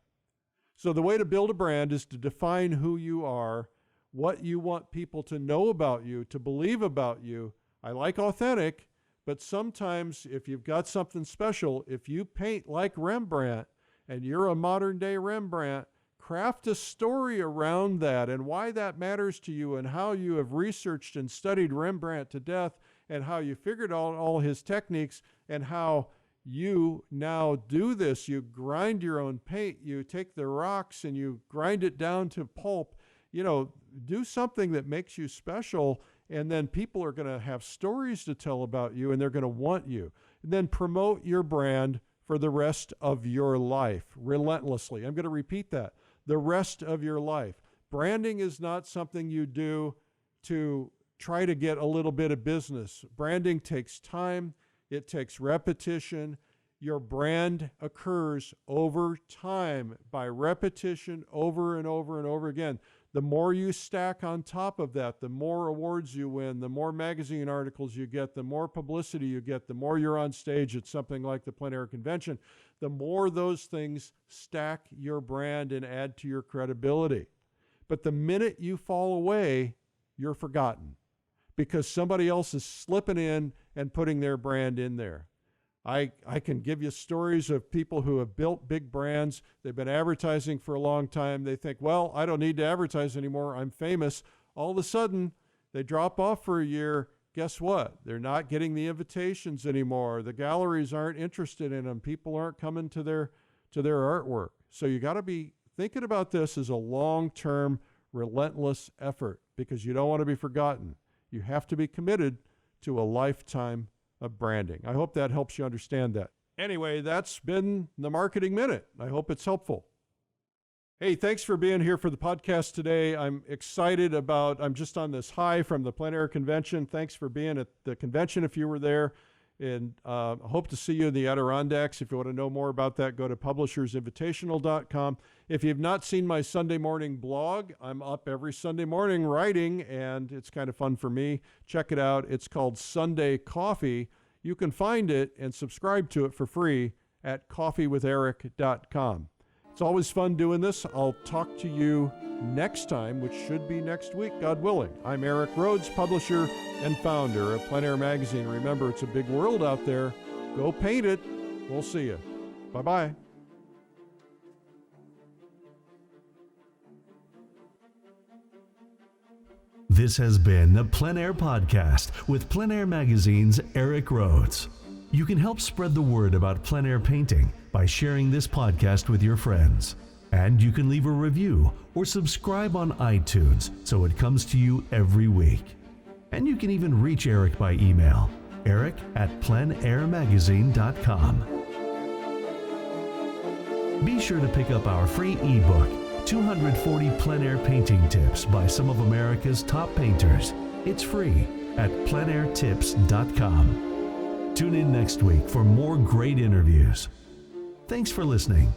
So the way to build a brand is to define who you are, what you want people to know about you, to believe about you. I like authentic, but sometimes if you've got something special, if you paint like Rembrandt and you're a modern day Rembrandt, craft a story around that and why that matters to you and how you have researched and studied Rembrandt to death and how you figured out all his techniques and how you now do this. You grind your own paint. You take the rocks and you grind it down to pulp. You know, do something that makes you special, and then people are going to have stories to tell about you, and they're going to want you. And then promote your brand for the rest of your life, relentlessly. I'm going to repeat that. The rest of your life. Branding is not something you do to try to get a little bit of business. Branding takes time. It takes repetition. Your brand occurs over time by repetition over and over and over again. The more you stack on top of that, the more awards you win, the more magazine articles you get, the more publicity you get, the more you're on stage at something like the PleinAir Convention, the more those things stack your brand and add to your credibility. But the minute you fall away, you're forgotten because somebody else is slipping in and putting their brand in there. I can give you stories of people who have built big brands. They've been advertising for a long time. They think, well, I don't need to advertise anymore. I'm famous. All of a sudden, they drop off for a year. Guess what? They're not getting the invitations anymore. The galleries aren't interested in them. People aren't coming to their artwork. So you got to be thinking about this as a long-term, relentless effort because you don't want to be forgotten. You have to be committed to a lifetime of branding. I hope that helps you understand that. Anyway, that's been the Marketing Minute. I hope it's helpful. Hey, thanks for being here for the podcast today. I'm excited I'm just on this high from the PleinAir Convention. Thanks for being at the convention if you were there. And I hope to see you in the Adirondacks. If you want to know more about that, go to publishersinvitational.com. If you've not seen my Sunday morning blog, I'm up every Sunday morning writing, and it's kind of fun for me. Check it out. It's called Sunday Coffee. You can find it and subscribe to it for free at coffeewitheric.com. It's always fun doing this. I'll talk to you next time, which should be next week, God willing. I'm Eric Rhodes, publisher and founder of PleinAir Magazine. Remember, it's a big world out there. Go paint it. We'll see you. Bye-bye. This has been the PleinAir Podcast with PleinAir Magazine's Eric Rhodes. You can help spread the word about plein air painting by sharing this podcast with your friends. And you can leave a review or subscribe on iTunes so it comes to you every week. And you can even reach Eric by email, eric@pleinairmagazine.com. Be sure to pick up our free ebook, 240 plein air painting tips by some of America's top painters. It's free at pleinairtips.com. Tune in next week for more great interviews. Thanks for listening.